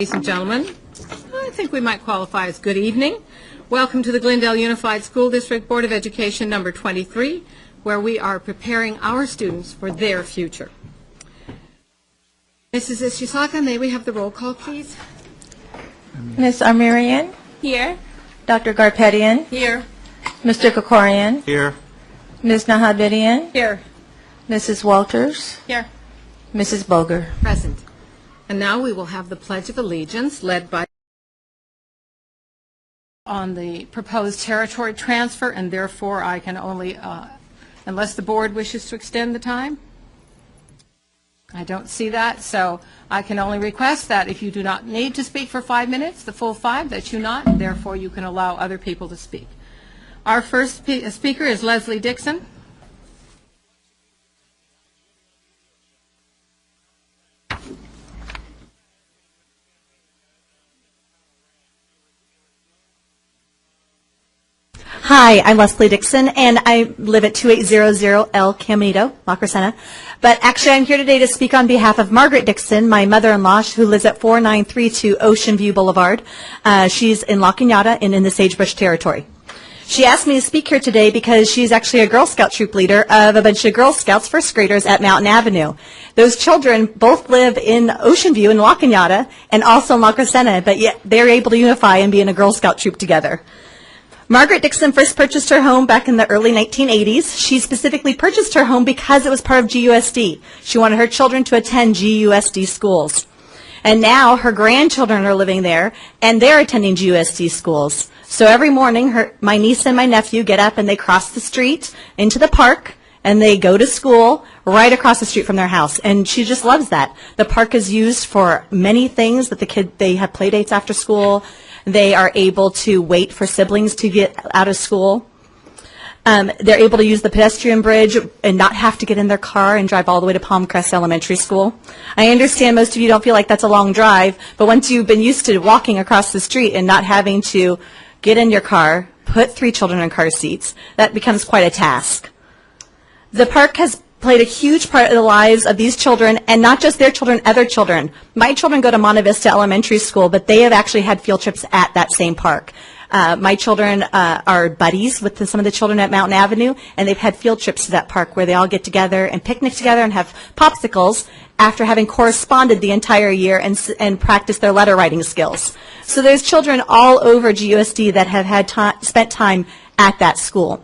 Ladies and gentlemen, I think we might qualify as good evening. Welcome to the Glendale Unified School District Board of Education number 23, where we are preparing our students for their future. Mrs. Ishisaka, may we have the roll call, please? Ms. Armirian? Here. Dr. Garpetian? Here. Mr. Kokorian? Here. Ms. Nahabidian? Here. Mrs. Walters? Here. Mrs. Boger? Present. And now we will have the Pledge of Allegiance led by on the proposed territory transfer, and therefore I can only, unless the board wishes to extend the time. I don't see that, so I can only request that if you do not need to speak for 5 minutes, the full 5, that you not, and therefore you can allow other people to speak. Our first speaker is Leslie Dixon. Hi, I'm Leslie Dixon, and I live at 2800 El Camino, La Crescenta. But actually, I'm here today to speak on behalf of Margaret Dixon, my mother-in-law, who lives at 4932 Ocean View Boulevard. She's in La Cañada and in the Sagebrush Territory. She asked me to speak here today because she's actually a Girl Scout troop leader of a bunch of Girl Scouts first graders at Mountain Avenue. Those children both live in Ocean View in La Cañada and also in La Crescenta, but yet they're able to unify and be in a Girl Scout troop together. Margaret Dixon first purchased her home back in the early 1980s. She specifically purchased her home because it was part of GUSD. She wanted her children to attend GUSD schools. And now her grandchildren are living there, and they're attending GUSD schools. So every morning, my niece and my nephew get up and they cross the street into the park, and they go to school right across the street from their house. And she just loves that. The park is used for many things, that they have play dates after school. They are able to wait for siblings to get out of school. They're able to use the pedestrian bridge and not have to get in their car and drive all the way to Palm Crest Elementary School. I understand most of you don't feel like that's a long drive, but once you've been used to walking across the street and not having to get in your car, put 3 children in car seats, that becomes quite a task. The park has played a huge part of the lives of these children, and not just their children, other children. My children go to Monte Vista Elementary School, but they have actually had field trips at that same park. My children are buddies with some of the children at Mountain Avenue, and they've had field trips to that park where they all get together and picnic together and have popsicles after having corresponded the entire year and practiced their letter writing skills. So there's children all over GUSD that have had spent time at that school.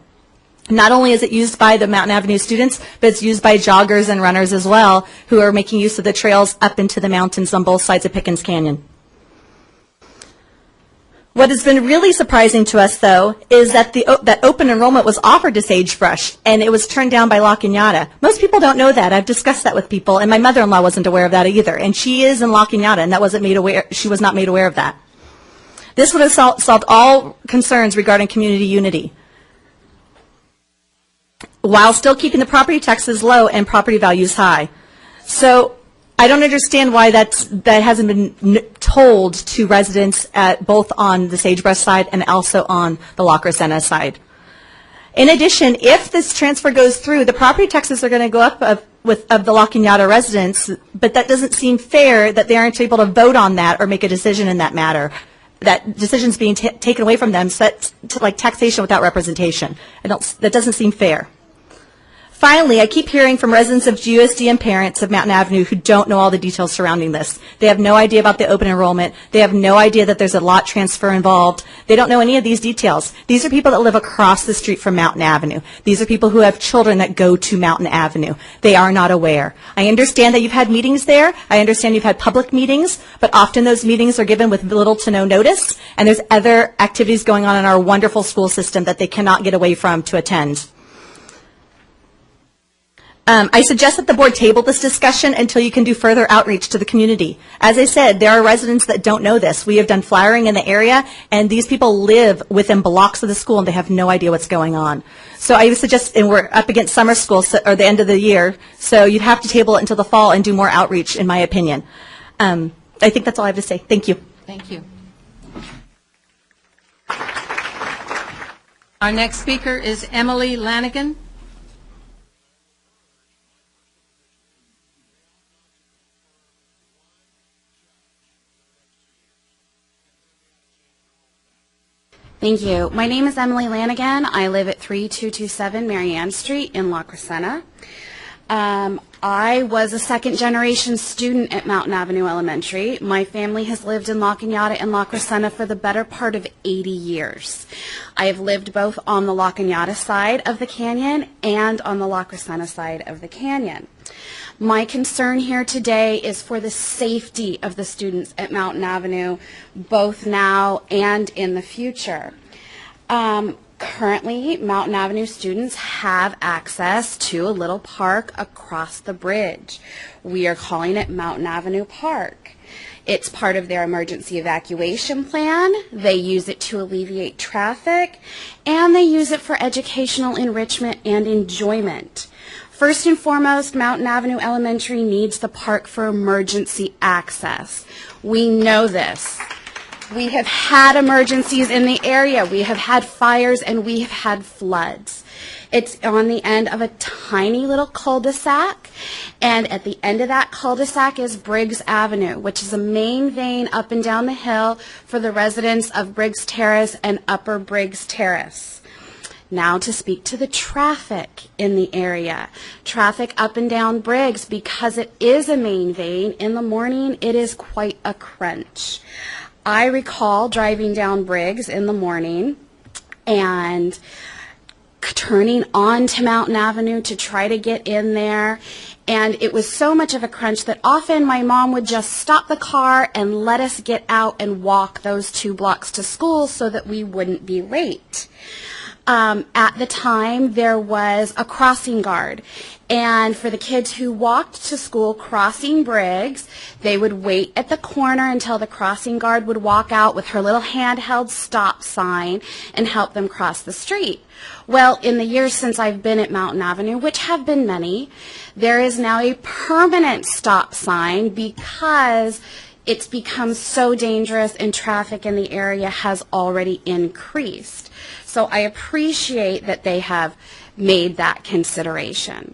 Not only is it used by the Mountain Avenue students, but it's used by joggers and runners as well, who are making use of the trails up into the mountains on both sides of Pickens Canyon. What has been really surprising to us, though, is that that open enrollment was offered to Sagebrush, and it was turned down by La Cañada. Most people don't know that. I've discussed that with people, and my mother-in-law wasn't aware of that either. And she is in La Cañada, and she was not made aware of that. This would have solved all concerns regarding community unity, while still keeping the property taxes low and property values high. So I don't understand why that hasn't been told to residents both on the Sagebrush side and also on the La Crescenta side. In addition, if this transfer goes through, the property taxes are going to go up of the La Cañada residents, but that doesn't seem fair that they aren't able to vote on that or make a decision in that matter. That decision's being taken away from them, set to like taxation without representation. That doesn't seem fair. Finally, I keep hearing from residents of GUSD and parents of Mountain Avenue who don't know all the details surrounding this. They have no idea about the open enrollment. They have no idea that there's a lot transfer involved. They don't know any of these details. These are people that live across the street from Mountain Avenue. These are people who have children that go to Mountain Avenue. They are not aware. I understand that you've had meetings there. I understand you've had public meetings, but often those meetings are given with little to no notice, and there's other activities going on in our wonderful school system that they cannot get away from to attend. I suggest that the board table this discussion until you can do further outreach to the community. As I said, there are residents that don't know this. We have done flyering in the area, and these people live within blocks of the school, and they have no idea what's going on. So I would suggest, and we're up against summer school, or the end of the year, so you'd have to table it until the fall and do more outreach, in my opinion. I think that's all I have to say. Thank you. Thank you. Our next speaker is Emily Lanigan. Thank you. My name is Emily Lanigan. I live at 3227 Marianne Street in La Crescenta. I was a second-generation student at Mountain Avenue Elementary. My family has lived in La Cañada and La Crescenta for the better part of 80 years. I have lived both on the La Cañada side of the canyon and on the La Crescenta side of the canyon. My concern here today is for the safety of the students at Mountain Avenue, both now and in the future. Currently, Mountain Avenue students have access to a little park across the bridge. We are calling it Mountain Avenue Park. It's part of their emergency evacuation plan. They use it to alleviate traffic, and they use it for educational enrichment and enjoyment. First and foremost, Mountain Avenue Elementary needs the park for emergency access. We know this. We have had emergencies in the area. We have had fires and we have had floods. It's on the end of a tiny little cul-de-sac, and at the end of that cul-de-sac is Briggs Avenue, which is a main vein up and down the hill for the residents of Briggs Terrace and Upper Briggs Terrace. Now to speak to the traffic in the area. Traffic up and down Briggs, because it is a main vein, in the morning it is quite a crunch. I recall driving down Briggs in the morning and turning on to Mountain Avenue to try to get in there, and it was so much of a crunch that often my mom would just stop the car and let us get out and walk those 2 blocks to school so that we wouldn't be late. At the time, there was a crossing guard, and for the kids who walked to school crossing Briggs, they would wait at the corner until the crossing guard would walk out with her little handheld stop sign and help them cross the street. Well, in the years since I've been at Mountain Avenue, which have been many, there is now a permanent stop sign because it's become so dangerous and traffic in the area has already increased. So I appreciate that they have made that consideration.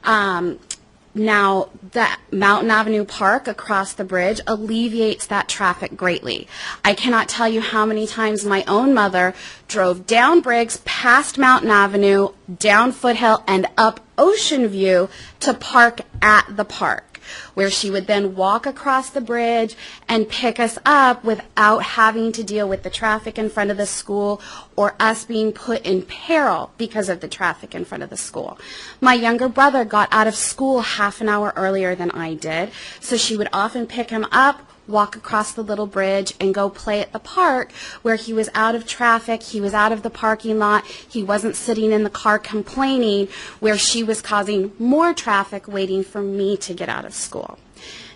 Now, that Mountain Avenue Park across the bridge alleviates that traffic greatly. I cannot tell you how many times my own mother drove down Briggs, past Mountain Avenue, down Foothill, and up Ocean View to park at the park, where she would then walk across the bridge and pick us up without having to deal with the traffic in front of the school or us being put in peril because of the traffic in front of the school. My younger brother got out of school half an hour earlier than I did, so she would often pick him up, walk across the little bridge, and go play at the park where he was out of traffic, he was out of the parking lot, he wasn't sitting in the car complaining where she was causing more traffic waiting for me to get out of school.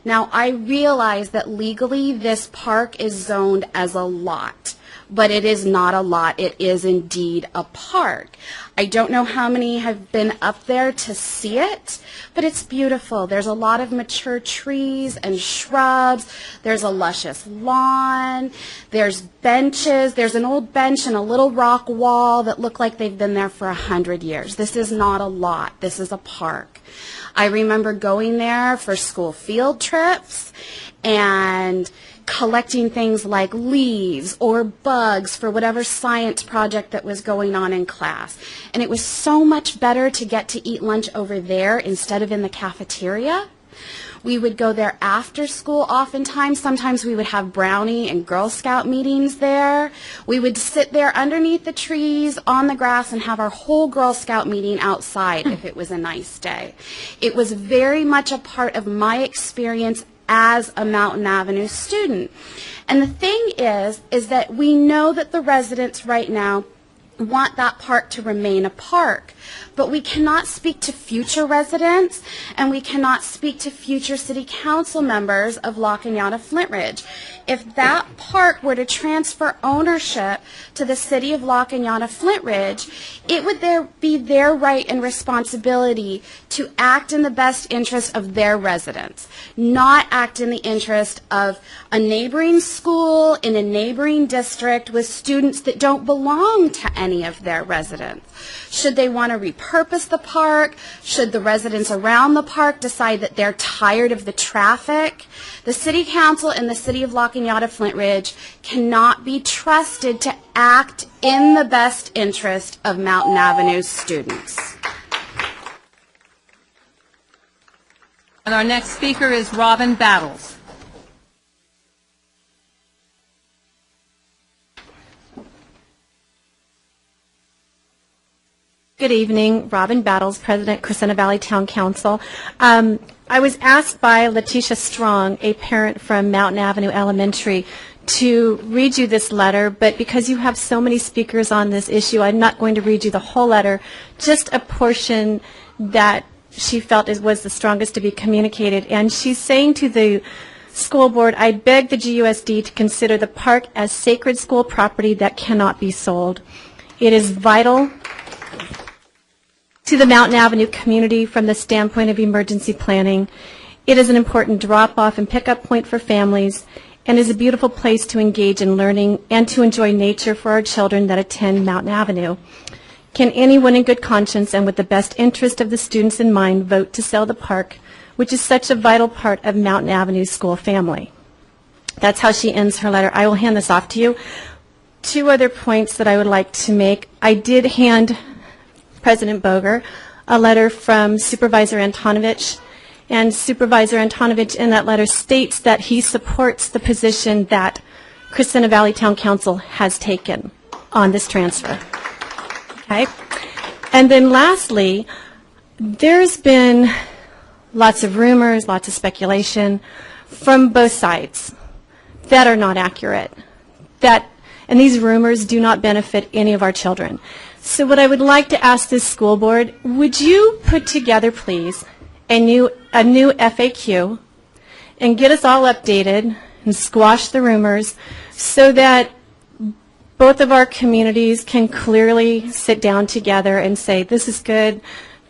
Now, I realize that legally this park is zoned as a lot, but it is not a lot. It is indeed a park. I don't know how many have been up there to see it, but it's beautiful. There's a lot of mature trees and shrubs. There's a luscious lawn. There's benches. There's an old bench and a little rock wall that look like they've been there for 100 years. This is not a lot. This is a park. I remember going there for school field trips and collecting things like leaves or bugs for whatever science project that was going on in class. And it was so much better to get to eat lunch over there instead of in the cafeteria. We would go there after school oftentimes. Sometimes we would have Brownie and Girl Scout meetings there. We would sit there underneath the trees on the grass and have our whole Girl Scout meeting outside if it was a nice day. It was very much a part of my experience as a Mountain Avenue student. And the thing is that we know that the residents right now want that park to remain a park, but we cannot speak to future residents and we cannot speak to future city council members of La Cañada Flint Ridge. If that park were to transfer ownership to the city of La Cañada Flint Ridge, it would be their right and responsibility to act in the best interest of their residents, not act in the interest of a neighboring school in a neighboring district with students that don't belong to any of their residents. Should they want to repurpose the park? Should the residents around the park decide that they're tired of the traffic? The City Council and the City of La Cañada Flint Ridge cannot be trusted to act in the best interest of Mountain Avenue's students. And our next speaker is Robin Battles. Good evening, Robin Battles, President, Crescenta Valley Town Council. I was asked by Letitia Strong, a parent from Mountain Avenue Elementary, to read you this letter, but because you have so many speakers on this issue, I'm not going to read you the whole letter, just a portion that she felt was the strongest to be communicated. And she's saying to the school board, I beg the GUSD to consider the park as sacred school property that cannot be sold. It is vital to the Mountain Avenue community from the standpoint of emergency planning. It is an important drop-off and pick-up point for families and is a beautiful place to engage in learning and to enjoy nature for our children that attend Mountain Avenue. Can anyone in good conscience and with the best interest of the students in mind vote to sell the park, which is such a vital part of Mountain Avenue's school family? That's how she ends her letter. I will hand this off to you. Two other points that I would like to make. I did hand President Boger a letter from Supervisor Antonovich, and Supervisor Antonovich in that letter states that he supports the position that Crescenta Valley Town Council has taken on this transfer. Okay? And then lastly, there's been lots of rumors, lots of speculation from both sides that are not accurate, and these rumors do not benefit any of our children. So what I would like to ask this school board, would you put together, please, a new FAQ and get us all updated and squash the rumors so that both of our communities can clearly sit down together and say, this is good,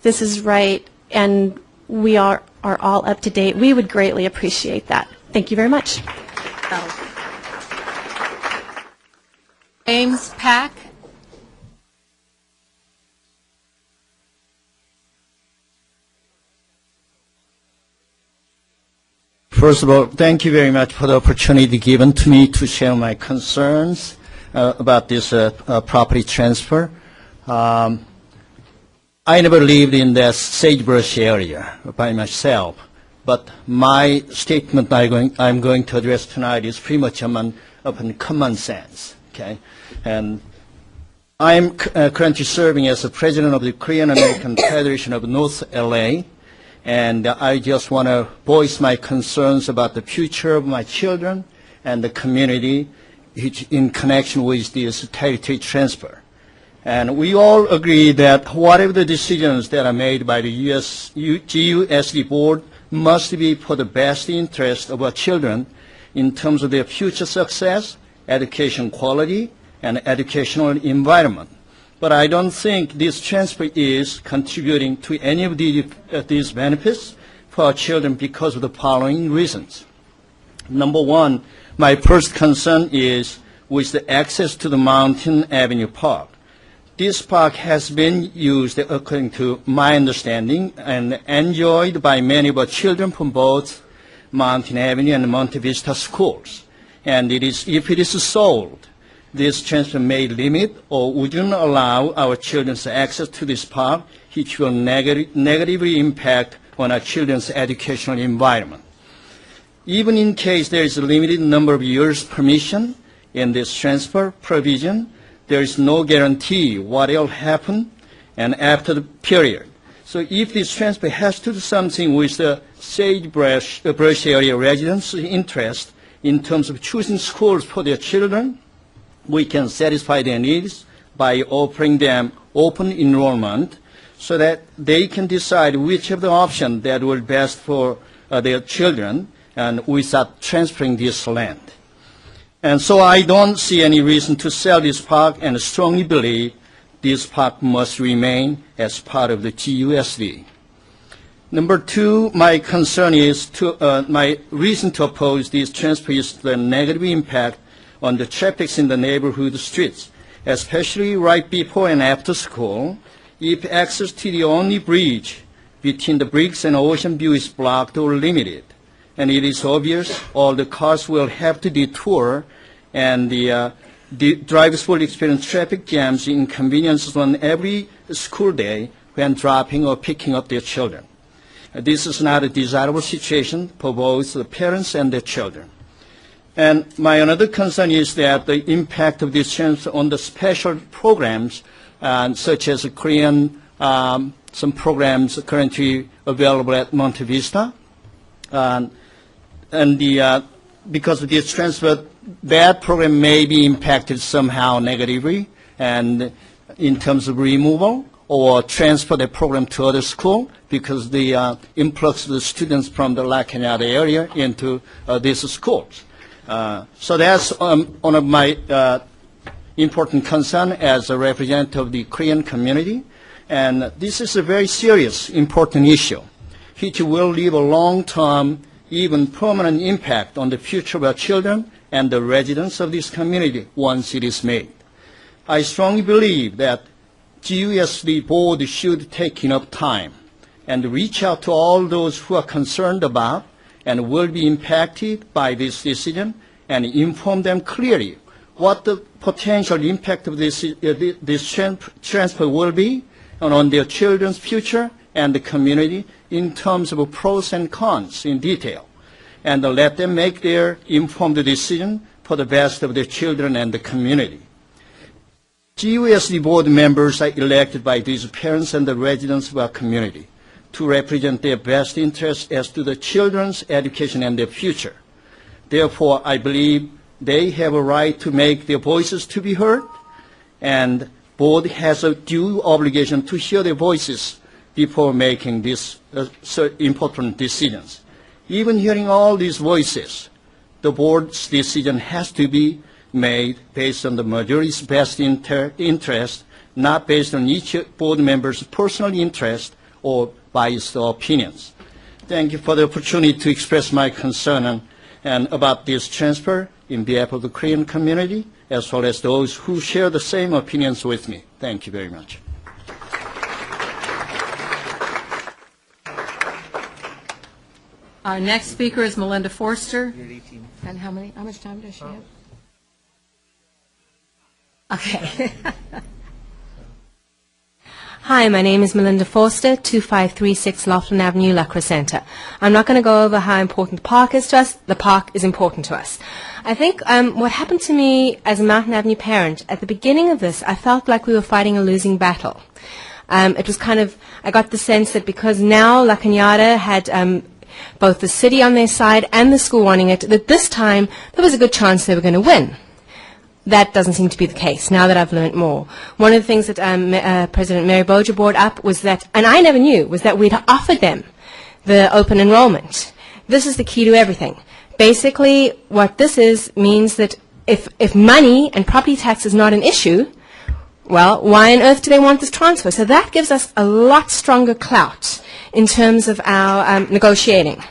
this is right, and we are all up to date. We would greatly appreciate that. Thank you very much. James Pack. First of all, thank you very much for the opportunity given to me to share my concerns about this property transfer. I never lived in that sagebrush area by myself, but my statement I'm going to address tonight is pretty much upon common sense. Okay, and I'm currently serving as the president of the Korean American Federation of North LA. And I just want to voice my concerns about the future of my children and the community in connection with this territory transfer. And we all agree that whatever the decisions that are made by the GUSD board must be for the best interest of our children in terms of their future success, education quality, and educational environment. But I don't think this transfer is contributing to any of these benefits for our children because of the following reasons. Number one, my first concern is with the access to the Mountain Avenue Park. This park has been used, according to my understanding, and enjoyed by many of our children from both Mountain Avenue and Monte Vista schools. And if it is sold, this transfer may limit or wouldn't allow our children's access to this park, which will negatively impact on our children's educational environment. Even in case there is a limited number of years permission in this transfer provision, there is no guarantee what will happen and after the period. So if this transfer has to do something with the sagebrush area residents' interest in terms of choosing schools for their children, we can satisfy their needs by offering them open enrollment so that they can decide which of the options that will best for their children and without transferring this land. And so I don't see any reason to sell this park and strongly believe this park must remain as part of the GUSD. Number two, my concern is my reason to oppose this transfer is the negative impact on the traffic in the neighborhood streets. especially right before and after school, if access to the only bridge between the bricks and ocean view is blocked or limited. And it is obvious all the cars will have to detour, and the drivers will experience traffic jams, inconveniences on every school day when dropping or picking up their children. This is not a desirable situation for both the parents and their children. And my another concern is that the impact of this change on the special programs, such as Korean, some programs currently available at Monte Vista, because of this transfer, that program may be impacted somehow negatively, and in terms of removal or transfer the program to other school, because the influx of the students from the La Cañada area into these schools. So that's one of my important concern as a representative of the Korean community, and this is a very serious, important issue, which will leave a long-term, even permanent impact on the future of our children and the residents of this community once it is made. I strongly believe that GUSD board should take enough time and reach out to all those who are concerned about and will be impacted by this decision and inform them clearly what the potential impact of this transfer will be on their children's future and the community in terms of pros and cons in detail, and let them make their informed decision for the best of their children and the community. GUSD board members are elected by these parents and the residents of our community to represent their best interests as to the children's education and their future. Therefore, I believe they have a right to make their voices to be heard, and board has a due obligation to hear their voices before making these important decisions. Even hearing all these voices, the board's decision has to be made based on the majority's best interest, not based on each board member's personal interest or biased opinions. Thank you for the opportunity to express my concern and about this transfer in behalf of the Korean community, as well as those who share the same opinions with me. Thank you very much. Our next speaker is Melinda Forster. And how much time does she have? Okay. Hi, my name is Melinda Forster, 2536 Laughlin Avenue, La Crescenta. I'm not going to go over how important the park is to us. The park is important to us. I think what happened to me as a Mountain Avenue parent, at the beginning of this, I felt like we were fighting a losing battle. It was kind of, I got the sense that because now La Cañada had both the city on their side and the school wanting it, that this time there was a good chance they were going to win. That doesn't seem to be the case, now that I've learned more. One of the things that President Mary Boger brought up was that, and I never knew, was that we'd offered them the open enrollment. This is the key to everything. Basically, what this is means that if money and property tax is not an issue, well, why on earth do they want this transfer? So that gives us a lot stronger clout in terms of our negotiating.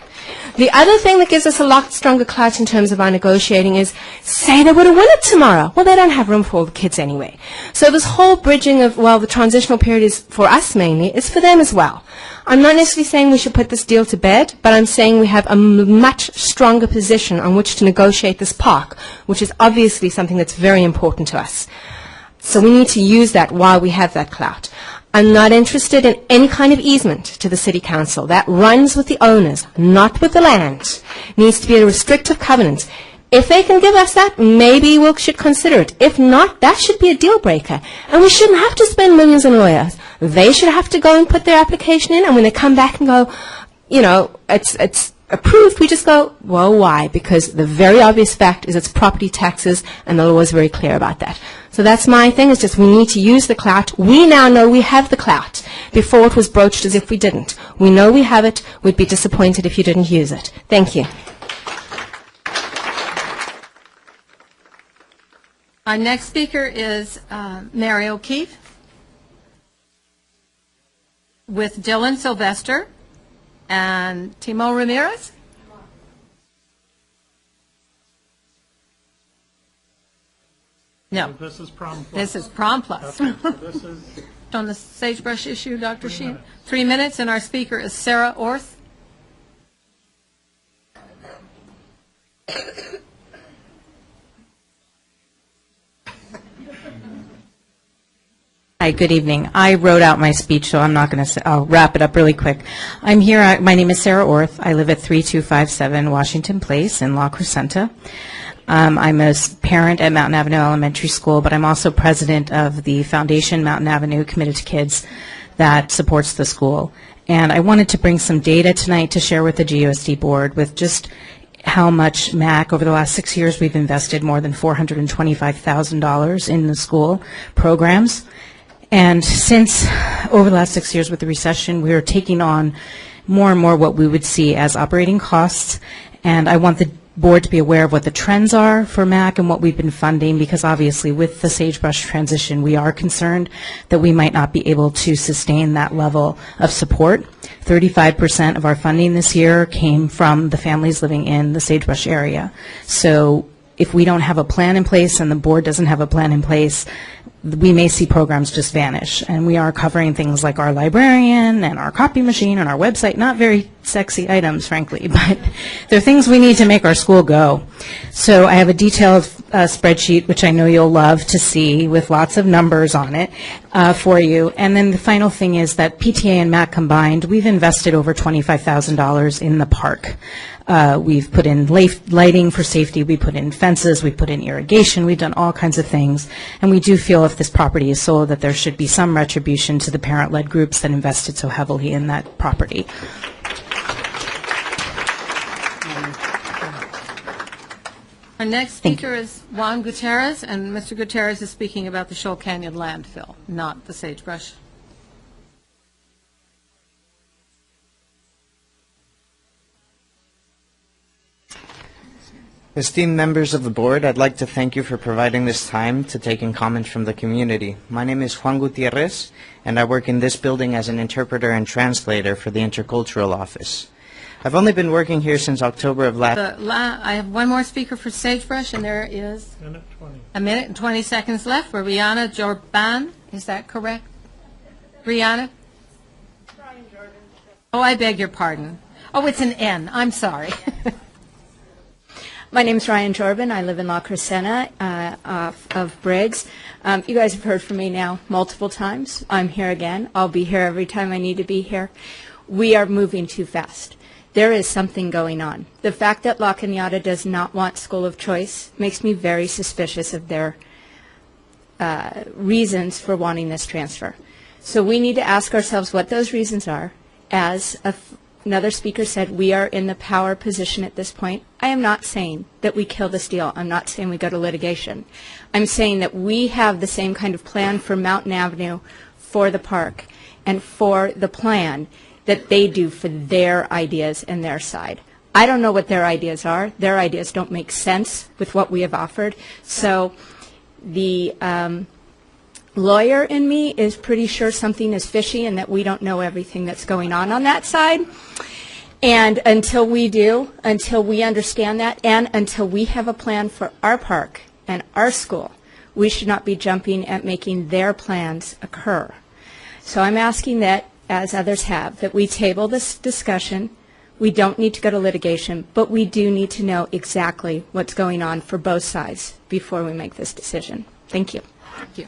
The other thing that gives us a lot stronger clout in terms of our negotiating is, say they were to win it tomorrow. Well, they don't have room for all the kids anyway. So this whole bridging of, well, the transitional period is for us mainly, is for them as well. I'm not necessarily saying we should put this deal to bed, but I'm saying we have a much stronger position on which to negotiate this park, which is obviously something that's very important to us. So we need to use that while we have that clout. I'm not interested in any kind of easement to the City Council. That runs with the owners, not with the land. It needs to be a restrictive covenant. If they can give us that, maybe we should consider it. If not, that should be a deal breaker. And we shouldn't have to spend millions on lawyers. They should have to go and put their application in, and when they come back and go, you know, it's approved, we just go, well, why? Because the very obvious fact is it's property taxes, and the law is very clear about that. So that's my thing, it's just we need to use the clout. We now know we have the clout. Before it was broached as if we didn't. We know we have it. We'd be disappointed if you didn't use it. Thank you. Our next speaker is Mary O'Keefe with Dylan Sylvester and Timo Ramirez. No, This is prom plus. this is Prom Plus. Okay, so this is, On the sagebrush issue, Dr. Sheehan? 3 minutes, and our speaker is Sarah Orth. Hi, good evening. I wrote out my speech, so I'm not going to, I'll wrap it up really quick. I'm here, my name is Sarah Orth. I live at 3257 Washington Place in La Crescenta. I'm a parent at Mountain Avenue Elementary School, but I'm also president of the Foundation Mountain Avenue Committed to Kids that supports the school. And I wanted to bring some data tonight to share with the GUSD board with just how much MAC, over the last 6 years, we've invested more than $425,000 in the school programs. And since over the last 6 years with the recession, we are taking on more and more what we would see as operating costs. And I want the board to be aware of what the trends are for MAC and what we've been funding, because obviously with the sagebrush transition, we are concerned that we might not be able to sustain that level of support. 35% of our funding this year came from the families living in the sagebrush area. So if we don't have a plan in place and the board doesn't have a plan in place, we may see programs just vanish. And we are covering things like our librarian and our copy machine and our website, not very sexy items, frankly, but they're things we need to make our school go. So I have a detailed spreadsheet, which I know you'll love to see, with lots of numbers on it for you. And then the final thing is that PTA and MAC combined, we've invested over $25,000 in the park. We've put in lighting for safety, we put in fences, we put in irrigation, we've done all kinds of things. And we do feel if this property is sold that there should be some retribution to the parent-led groups that invested so heavily in that property. Our next speaker is Juan Gutierrez, and Mr. Gutierrez is speaking about the Shoal Canyon landfill, not the sagebrush. Esteemed members of the board, I'd like to thank you for providing this time to take in comments from the community. My name is Juan Gutierrez, and I work in this building as an interpreter and translator for the Intercultural Office. I've only been working here since October of last... I have one more speaker for sagebrush, and there is minute 20. a minute and 20 seconds left for Rihanna Jorban. Is that correct? Rihanna? Oh, I beg your pardon. Oh, it's an N. I'm sorry. My name is Ryan Jorban. I live in La Crescenta off of Briggs. You guys have heard from me now multiple times. I'm here again. I'll be here every time I need to be here. We are moving too fast. There is something going on. The fact that La Cañada does not want school of choice makes me very suspicious of their reasons for wanting this transfer. So we need to ask ourselves what those reasons are. As another speaker said, we are in the power position at this point. I am not saying that we kill this deal. I'm not saying we go to litigation. I'm saying that we have the same kind of plan for Mountain Avenue, for the park, and for the plan that they do for their ideas and their side. I don't know what their ideas are. Their ideas don't make sense with what we have offered. So the lawyer in me is pretty sure something is fishy and that we don't know everything that's going on that side. And until we do, until we understand that, and until we have a plan for our park and our school, we should not be jumping at making their plans occur. So I'm asking that, as others have, that we table this discussion. We don't need to go to litigation, but we do need to know exactly what's going on for both sides before we make this decision. Thank you. Thank you.